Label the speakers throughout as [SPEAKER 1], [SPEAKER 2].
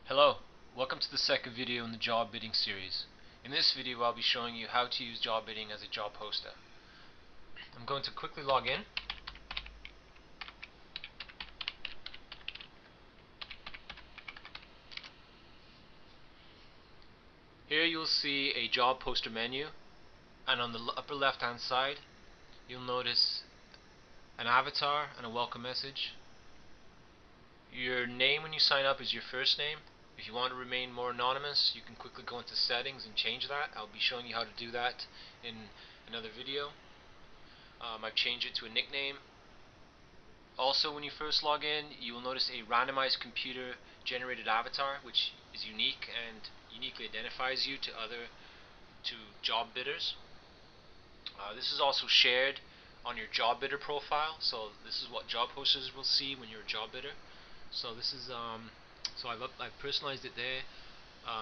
[SPEAKER 1] Hello, welcome to the second video in the job bidding series. In this video I'll be showing you how to use job bidding as a job poster. I'm going to quickly log in. Here you'll see a job poster menu, and on the upper left hand side you'll notice an avatar and a welcome message. Your name when you sign up is your first name. If you want to remain more anonymous, you can quickly go into settings and change that. I'll be showing you how to do that in another video. I've changed it to a nickname. Also, when you first log in, you will notice a randomized computer generated avatar, which is unique and uniquely identifies you to job bidders. This is also shared on your job bidder profile, so this is what job posters will see when you're a job bidder. So this is so I've personalized it there.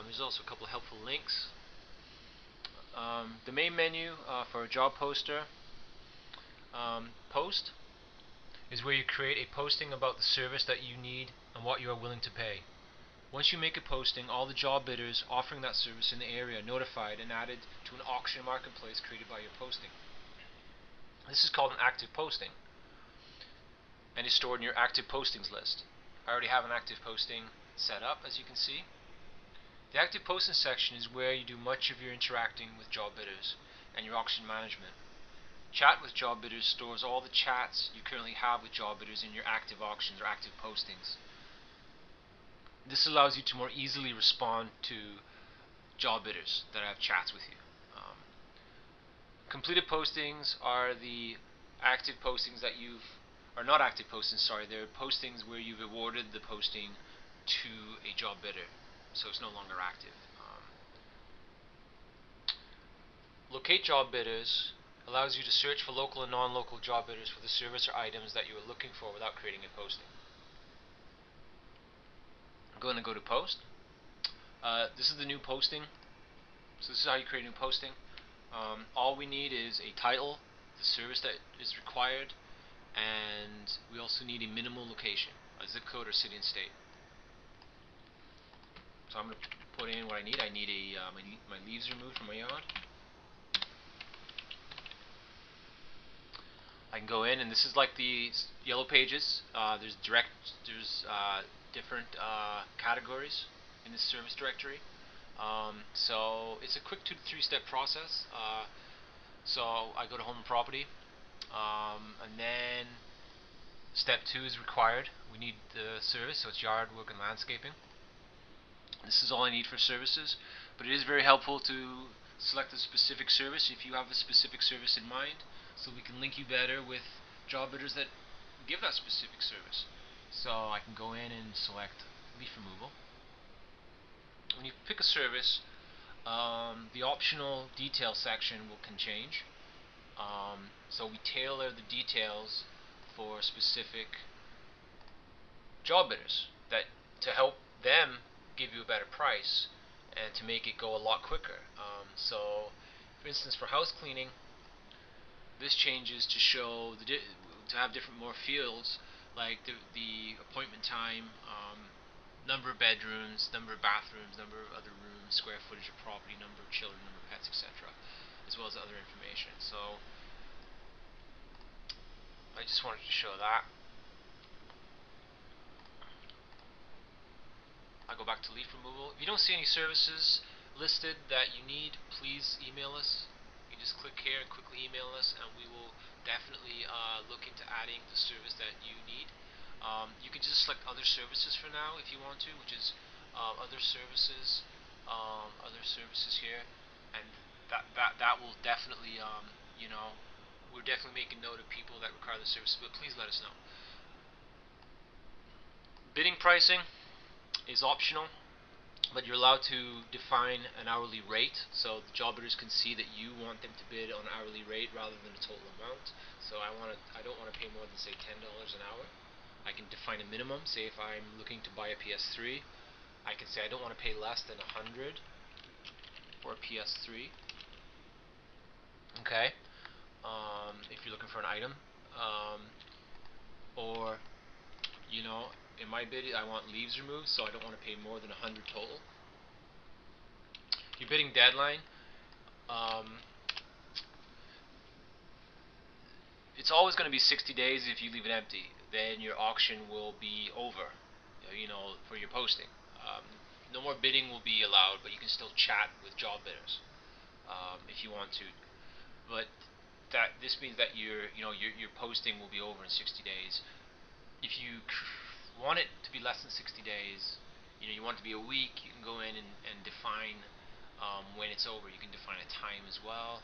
[SPEAKER 1] There's also a couple of helpful links. The main menu for a job poster, post, is where you create a posting about the service that you need and what you are willing to pay. Once you make a posting, all the job bidders offering that service in the area are notified and added to an auction marketplace created by your posting. This is called an active posting and is stored in your active postings list. I already have an active posting set up, as you can see. The active posting section is where you do much of your interacting with job bidders and your auction management. Chat with job bidders stores all the chats you currently have with job bidders in your active auctions or active postings. This allows you to more easily respond to job bidders that have chats with you. Completed postings are the active postings that are not active postings, sorry, they're postings where you've awarded the posting to a job bidder, so it's no longer active. Locate job bidders allows you to search for local and non-local job bidders for the service or items that you are looking for without creating a posting. I'm going to go to post. This is the new posting. So this is how you create a new posting. All we need is a title, the service that is required, and we also need a minimal location, a zip code or city and state. So I'm going to put in what I need. I need my leaves removed from my yard. I can go in, and this is like the yellow pages. There's different categories in this service directory. So it's a quick 2 to 3 step process. So I go to home and property, and then step 2 is required. We need the service, so it's yard work and landscaping. This is all I need for services, but it is very helpful to select a specific service if you have a specific service in mind, so we can link you better with job bidders that give that specific service. So I can go in and select leaf removal. When you pick a service, the optional detail section can change. So we tailor the details for specific job bidders to help them give you a better price and to make it go a lot quicker. So for instance, for house cleaning, this changes to show to have more fields, like the appointment time, number of bedrooms, number of bathrooms, number of other rooms, square footage of property, number of children, number of pets, etc., as well as other information. So I just wanted to show that. I go back to leaf removal. If you don't see any services listed that you need, please email us. You just click here and quickly email us, and we will definitely look into adding the service that you need. You can just select other services for now if you want to, which is other services here, and that will definitely we're definitely making note of people that require the services, but please let us know. Bidding pricing is optional, but you're allowed to define an hourly rate, so the job bidders can see that you want them to bid on an hourly rate rather than a total amount. So I don't want to pay more than, say, $10 an hour. I can define a minimum. Say if I'm looking to buy a PS3, I can say I don't want to pay less than 100 for a PS3. Okay. If you're looking for an item, or in my bid, I want leaves removed, so I don't want to pay more than 100 total. Your bidding deadline, um, it's always going to be 60 days. If you leave it empty, then your auction will be over, for your posting. No more bidding will be allowed, but you can still chat with job bidders if you want to. But this means that your posting will be over in 60 days. If you want it to be less than 60 days, you want it to be a week, you can go in and define when it's over. You can define a time as well.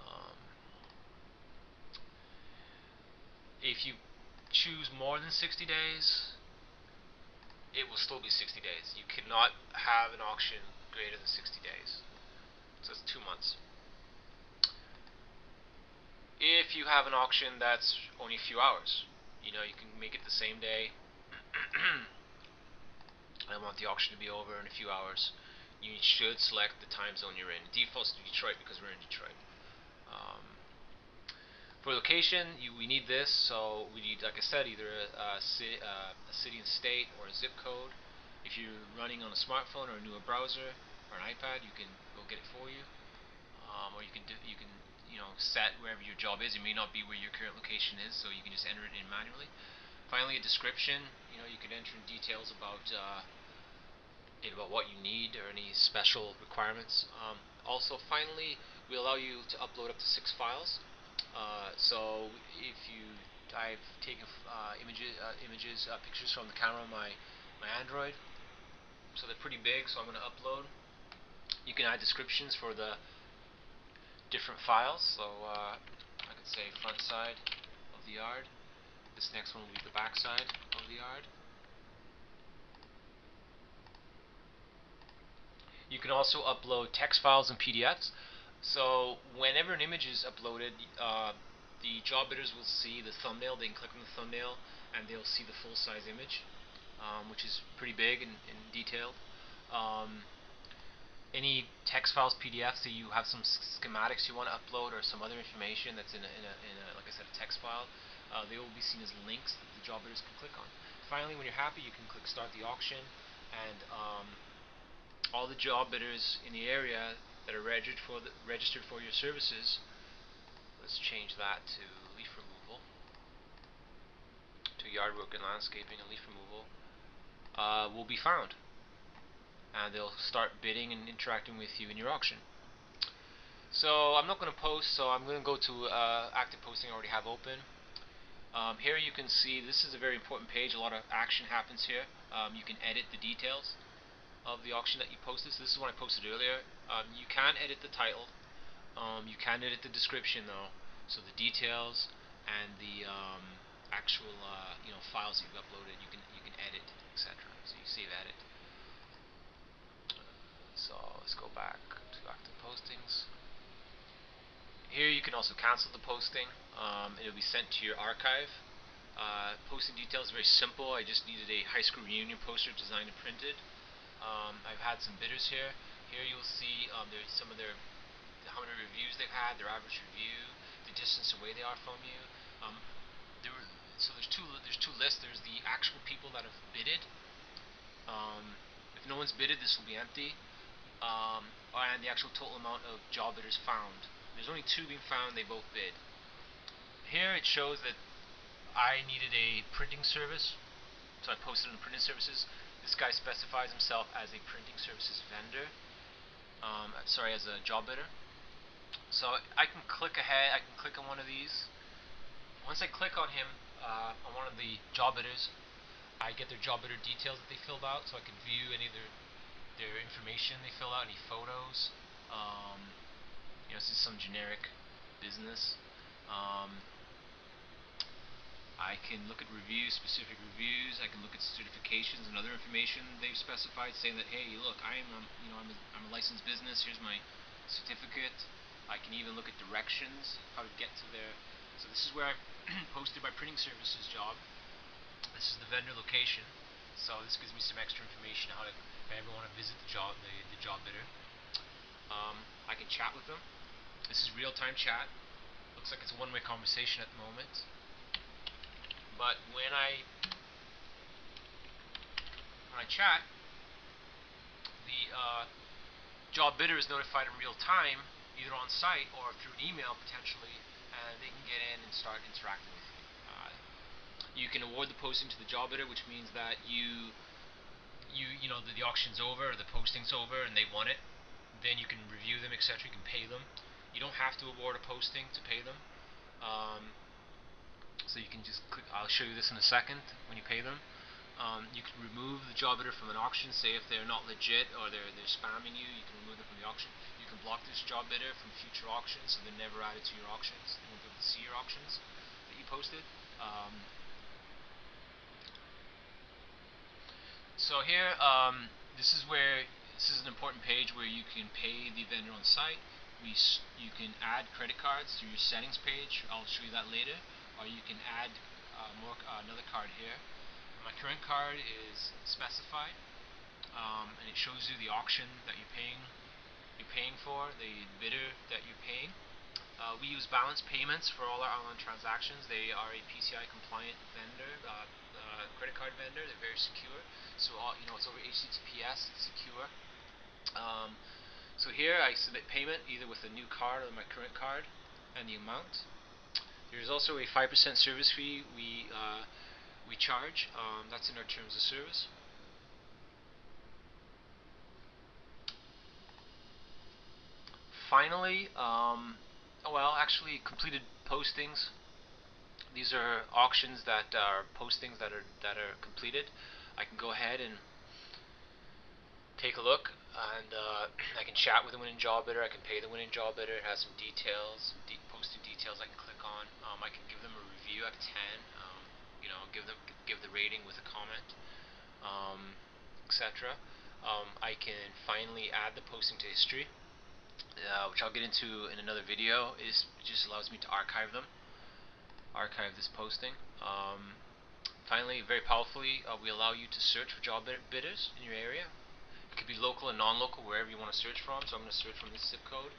[SPEAKER 1] Um, if you choose more than 60 days, it will still be 60 days. You cannot have an auction greater than 60 days. So it's 2 months. If you have an auction that's only a few hours, you can make it the same day. I want the auction to be over in a few hours. You should select the time zone you're in. Defaults to Detroit because we're in Detroit. For location, we need this, so we need, like I said, either a city and state or a zip code. If you're running on a smartphone or a newer browser or an iPad, you can go get it for you, or you can set wherever your job is. It may not be where your current location is, so you can just enter it in manually. Finally, a description. You can enter in details about what you need or any special requirements. Also, finally, we allow you to upload up to 6 files. So if I've taken pictures from the camera on my Android, so they're pretty big. So I'm going to upload. You can add descriptions for the different files. So I could say front side of the yard. This next one will be the back side of the yard. You can also upload text files and PDFs. So whenever an image is uploaded, the job bidders will see the thumbnail. They can click on the thumbnail and they'll see the full-size image, which is pretty big and detailed. Any text files, PDFs, so you have some schematics you want to upload or some other information that's in a like I said, a text file, they will be seen as links that the job bidders can click on. Finally, when you're happy, you can click Start the Auction, and all the job bidders in the area that are registered for your services, let's change that to leaf removal, to yard work and landscaping and leaf removal, will be found, and they'll start bidding and interacting with you in your auction. So I'm not going to post, so I'm going to go to active posting I already have open. Here you can see this is a very important page. A lot of action happens here. You can edit the details of the auction that you posted. So this is what I posted earlier. You can edit the title. You can edit the description though. So the details and the actual files that you've uploaded, you can edit, etc. So you save edit. So let's go back to active postings. Here you can also cancel the posting. It will be sent to your archive. Posting details are very simple. I just needed a high school reunion poster designed and printed. I've had some bidders here. Here you'll see there's some of how many reviews they've had, their average review, the distance away they are from you. So there's two lists. There's the actual people that have bidded. If no one's bidded, this will be empty. And the actual total amount of job bidders found. There's only 2 being found. They both bid. Here it shows that I needed a printing service, so I posted on printing services. This guy specifies himself as a printing services vendor. As a job bidder. So I can click ahead. I can click on one of these. Once I click on him, on one of the job bidders, I get their job bidder details that they filled out, so I can view any of their information they fill out, any photos. This is some generic business. I can look at reviews, specific reviews. I can look at certifications and other information they've specified, saying that, hey, look, I'm a licensed business. Here's my certificate. I can even look at directions, how to get to there. So this is where I posted my printing services job. This is the vendor location. So this gives me some extra information how to, if I ever want to visit the job bidder. I can chat with them. This is real-time chat. Looks like it's a one-way conversation at the moment. But when I when I chat, the job bidder is notified in real time, either on site or through an email potentially, and they can get in and start interacting with you. You can award the posting to the job bidder, which means that you know the auction's over, or the posting's over, and they won it. Then you can review them, etc. You can pay them. You don't have to award a posting to pay them. So you can just click. I'll show you this in a second. When you pay them, you can remove the job bidder from an auction. Say if they're not legit or they're spamming you, you can remove them from the auction. You can block this job bidder from future auctions, so they're never added to your auctions. They won't be able to see your auctions that you posted. So here, this is an important page where you can pay the vendor on site. You can add credit cards through your settings page. I'll show you that later. Or you can add another card here. My current card is specified, and it shows you the auction that you're paying for, the bidder that you're paying. We use balance payments for all our online transactions. They are a PCI compliant vendor, credit card vendor. They're very secure. So it's over HTTPS. It's secure. So here I submit payment either with a new card or my current card and the amount. There's also a 5% service fee we charge. That's in our terms of service. Finally, actually completed postings. These are auctions that are postings that are completed. I can go ahead and take a look, and I can chat with the winning job bidder. I can pay the winning job bidder. It has some details, posting details I can click on. I can give them a review out of 10. Give the rating with a comment, etc. I can finally add the posting to history, which I'll get into in another video. It just allows me to archive this posting. Finally, very powerfully, we allow you to search for job bidders in your area. It could be local and non-local, wherever you want to search from. So I'm going to search from this zip code.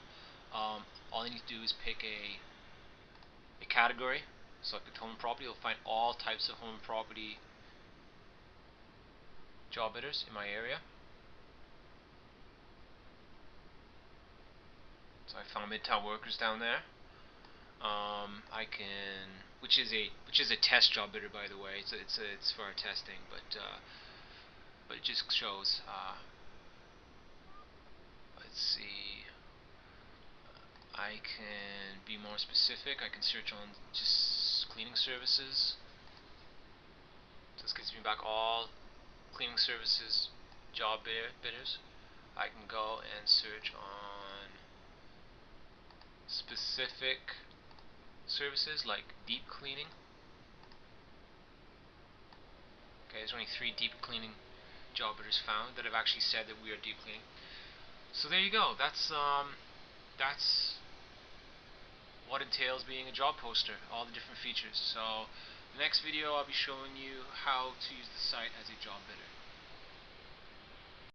[SPEAKER 1] All you need to do is pick a category. So I picked home and property. You'll find all types of home and property job bidders in my area. So I found Midtown Workers down there. Which is a test job bidder, by the way. It's for our testing, but it just shows. Let's see. I can be more specific. I can search on just cleaning services. So this gives me back all cleaning services job bidders. I can go and search on specific services like deep cleaning. Okay, there's only 3 deep cleaning job bidders found that have actually said that we are deep cleaning. So there you go. That's what entails being a job poster, all the different features. So the next video I'll be showing you how to use the site as a job bidder.